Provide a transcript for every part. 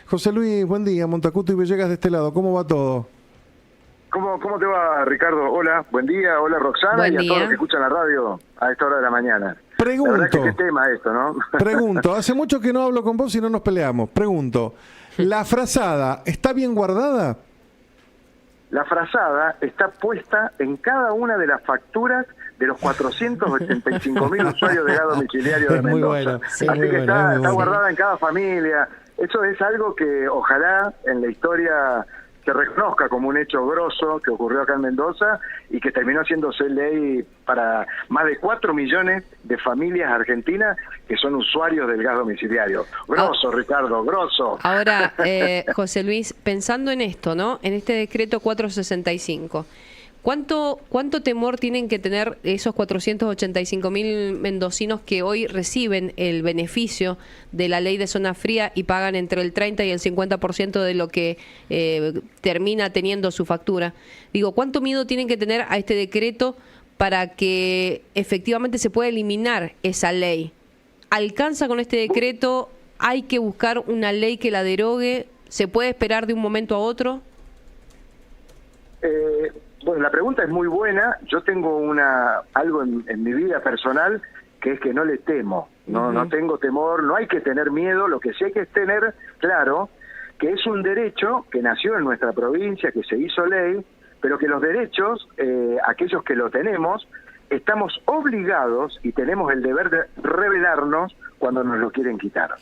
José Luis, buen día. Montacuto y Villegas de este lado. ¿Cómo va todo? ¿Cómo te va, Ricardo? Hola, buen día, hola Roxana Buen y a día. todos los que escuchan la radio a esta hora de la mañana. La verdad que qué tema esto, ¿no? Pregunto, hace mucho que no hablo con vos y no nos peleamos. Pregunto, ¿la frazada está bien guardada? La frazada está puesta en cada una de las facturas de los 485.000 usuarios de gas domiciliario de Es muy Mendoza. bueno, sí, Así muy que bueno, es muy está bueno. guardada en cada familia. Eso es algo que ojalá en la historia se reconozca como un hecho grosso que ocurrió acá en Mendoza y que terminó haciéndose ley para más de 4 millones de familias argentinas que son usuarios del gas domiciliario. Grosso, Ricardo, grosso. Ahora, José Luis, pensando en esto, ¿no? En este decreto 465, ¿cuánto temor tienen que tener esos 485.000 mendocinos que hoy reciben el beneficio de la ley de zona fría y pagan entre el 30 y el 50% de lo que termina teniendo su factura? Digo, ¿cuánto miedo tienen que tener a este decreto para que efectivamente se pueda eliminar esa ley? ¿Alcanza con este decreto? ¿Hay que buscar una ley que la derogue? ¿Se puede esperar de un momento a otro? Bueno, la pregunta es muy buena. Yo tengo algo en mi vida personal que es que no le temo, no tengo temor, no hay que tener miedo. Lo que sí hay que tener claro que es un derecho que nació en nuestra provincia, que se hizo ley, pero que los derechos, aquellos que lo tenemos, estamos obligados y tenemos el deber de rebelarnos cuando nos lo quieren quitar.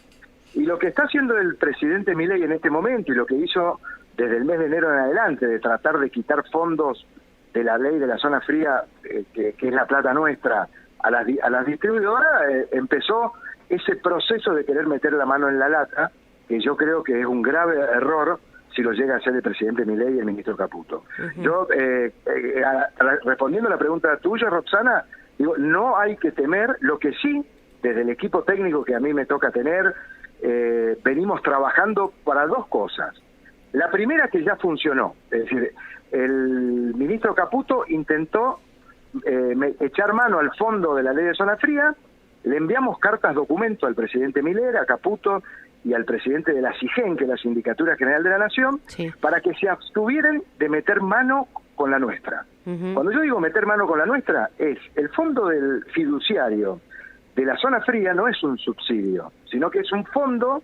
Y lo que está haciendo el presidente Milei en este momento y lo que hizo desde el mes de enero en adelante, de tratar de quitar fondos de la ley de la zona fría, que es la plata nuestra, a las distribuidoras, empezó ese proceso de querer meter la mano en la lata, que yo creo que es un grave error si lo llega a hacer el presidente Milei y el ministro Caputo. Yo, respondiendo a la pregunta tuya, Roxana, digo, no hay que temer. Lo que sí, desde el equipo técnico que a mí me toca tener, venimos trabajando para dos cosas. La primera, que ya funcionó, es decir, el ministro Caputo intentó echar mano al fondo de la ley de zona fría. Le enviamos cartas documento al presidente Milei, a Caputo y al presidente de la SIGEN, que es la Sindicatura General de la Nación, Sí. para que se abstuvieran de meter mano con la nuestra. Cuando yo digo meter mano con la nuestra, es el fondo del fiduciario de la zona fría no es un subsidio, sino que es un fondo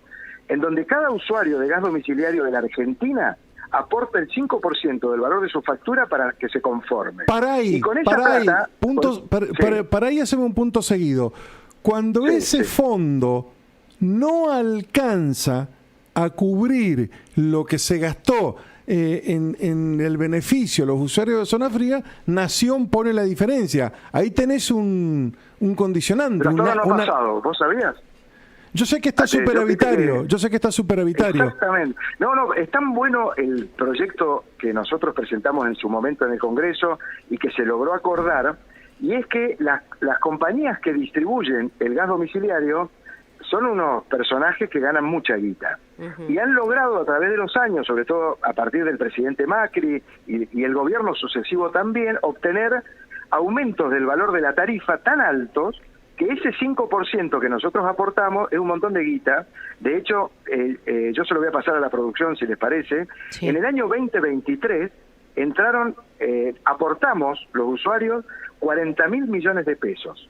en donde cada usuario de gas domiciliario de la Argentina aporta el 5% del valor de su factura para que se conforme. Para ahí, y con esa plata, para ahí hacemos un punto seguido. Cuando ese fondo no alcanza a cubrir lo que se gastó en el beneficio los usuarios de zona fría, Nación pone la diferencia. Ahí tenés un condicionante. Pero todo no ha pasado, ¿vos sabías? Yo sé que está superavitario, Exactamente. No, es tan bueno el proyecto que nosotros presentamos en su momento en el Congreso y que se logró acordar, y es que las compañías que distribuyen el gas domiciliario son unos personajes que ganan mucha guita. Y han logrado a través de los años, sobre todo a partir del presidente Macri y el gobierno sucesivo también, obtener aumentos del valor de la tarifa tan altos que ese 5% que nosotros aportamos es un montón de guita. De hecho, yo se lo voy a pasar a la producción, si les parece. Sí. En el año 2023 aportamos los usuarios 40.000 millones de pesos.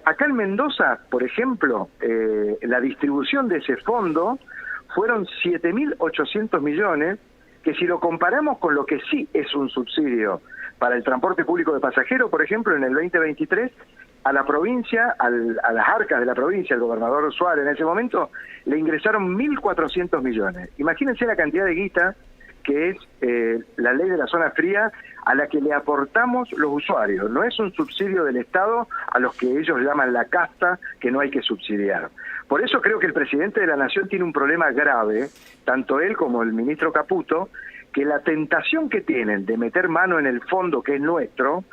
Acá en Mendoza, por ejemplo, la distribución de ese fondo fueron 7.800 millones, que si lo comparamos con lo que sí es un subsidio para el transporte público de pasajeros, por ejemplo, en el 2023, a la provincia, a las arcas de la provincia, el gobernador Suárez en ese momento, le ingresaron 1.400 millones. Imagínense la cantidad de guita que es la ley de la zona fría a la que le aportamos los usuarios. No es un subsidio del Estado a los que ellos llaman la casta, que no hay que subsidiar. Por eso creo que el presidente de la Nación tiene un problema grave, tanto él como el ministro Caputo, que la tentación que tienen de meter mano en el fondo que es nuestro,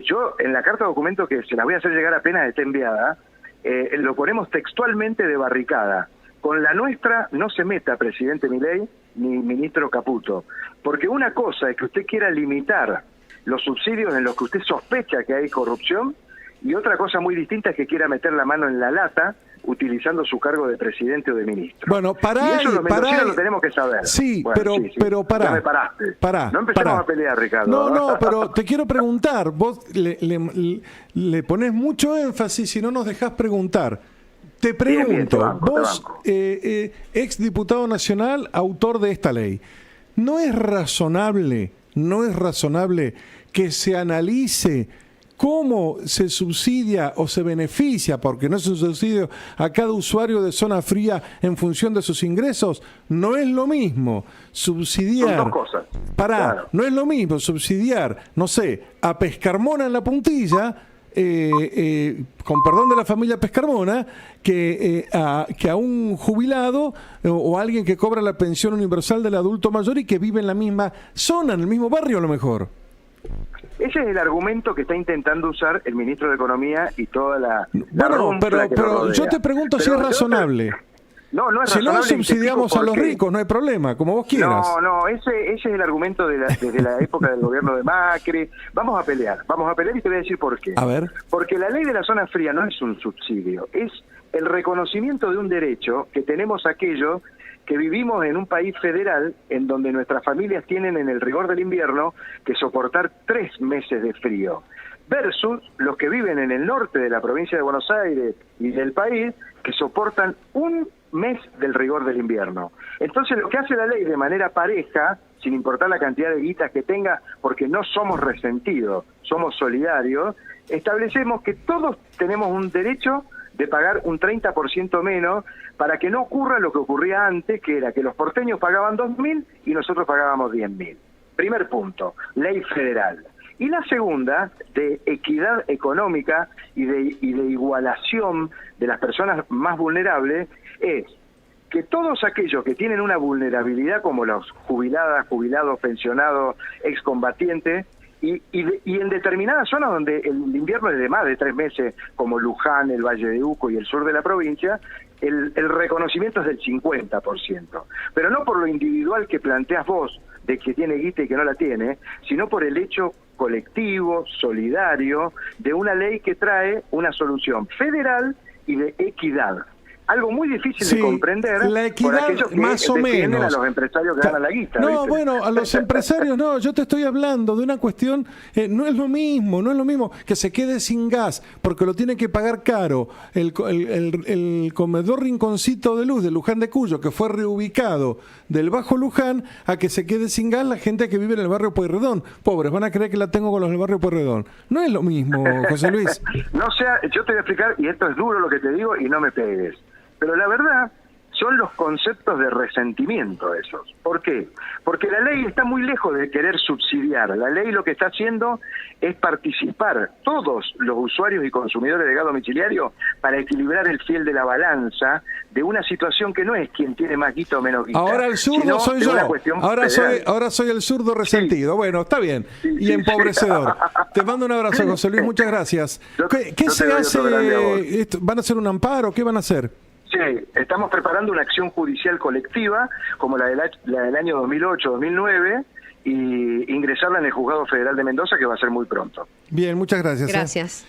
yo en la carta de documento que se la voy a hacer llegar apenas esté enviada, lo ponemos textualmente de barricada. Con la nuestra no se meta presidente Milei ni ministro Caputo, porque una cosa es que usted quiera limitar los subsidios en los que usted sospecha que hay corrupción, y otra cosa muy distinta es que quiera meter la mano en la lata utilizando su cargo de presidente o de ministro. Bueno, y eso los mendocinos lo tenemos que saber. Sí, bueno, pero pará. Ya me paraste. Pará, no empecemos a pelear, Ricardo. No, pero te quiero preguntar. Vos le ponés mucho énfasis y no nos dejás preguntar. Te pregunto, bien, te banco. vos, ex diputado nacional, autor de esta ley, ¿no es razonable que se analice cómo se subsidia o se beneficia, porque no es un subsidio, a cada usuario de zona fría en función de sus ingresos? No es lo mismo subsidiar. Son dos cosas. Claro. No es lo mismo subsidiar, no sé, a Pescarmona en la Puntilla, con perdón de la familia Pescarmona, que a un jubilado o alguien que cobra la pensión universal del adulto mayor y que vive en la misma zona, en el mismo barrio a lo mejor. Ese es el argumento que está intentando usar el ministro de Economía y toda la bueno, pero yo te pregunto si es razonable. No es si razonable. Si no subsidiamos a los ricos, no hay problema, como vos quieras. No, ese es el argumento desde la época del gobierno de Macri. Vamos a pelear y te voy a decir por qué. A ver. Porque la ley de la zona fría no es un subsidio, es el reconocimiento de un derecho que tenemos aquellos que vivimos en un país federal en donde nuestras familias tienen en el rigor del invierno que soportar 3 meses de frío, versus los que viven en el norte de la provincia de Buenos Aires y del país que soportan 1 mes del rigor del invierno. Entonces lo que hace la ley de manera pareja, sin importar la cantidad de guitas que tenga, porque no somos resentidos, somos solidarios, establecemos que todos tenemos un derecho de pagar un 30% menos para que no ocurra lo que ocurría antes, que era que los porteños pagaban 2.000 y nosotros pagábamos 10.000. Primer punto, ley federal. Y la segunda, de equidad económica y de igualación de las personas más vulnerables, es que todos aquellos que tienen una vulnerabilidad, como los jubiladas, jubilados, pensionados, excombatientes, y en determinadas zonas donde el invierno es de más de 3 meses, como Luján, el Valle de Uco y el sur de la provincia, el reconocimiento es del 50%. Pero no por lo individual que planteas vos, de que tiene guita y que no la tiene, sino por el hecho colectivo, solidario, de una ley que trae una solución federal y de equidad. Algo muy difícil de comprender la equidad, por aquellos que más o menos a los empresarios que ganan la guita. No, ¿viste? bueno, a los empresarios no, yo te estoy hablando de una cuestión, no es lo mismo que se quede sin gas porque lo tiene que pagar caro el comedor Rinconcito de Luz de Luján de Cuyo, que fue reubicado del Bajo Luján, a que se quede sin gas la gente que vive en el barrio Pueyrredón. Pobres, van a creer que la tengo con los del barrio Pueyrredón. No es lo mismo, José Luis. No sea, yo te voy a explicar, y esto es duro lo que te digo, y no me pegues. Pero la verdad son los conceptos de resentimiento esos. ¿Por qué? Porque la ley está muy lejos de querer subsidiar. La ley lo que está haciendo es participar todos los usuarios y consumidores de gas domiciliario para equilibrar el fiel de la balanza de una situación que no es quien tiene más guita o menos guita. Ahora el zurdo soy yo. Ahora soy el zurdo resentido. Sí. Bueno, está bien. Y empobrecedor. Sí. Te mando un abrazo, José Luis. Muchas gracias. ¿Qué se hace? ¿Van a hacer un amparo? ¿Qué van a hacer? Sí, estamos preparando una acción judicial colectiva, como la del año 2008-2009, y ingresarla en el Juzgado Federal de Mendoza, que va a ser muy pronto. Bien, muchas gracias. Gracias.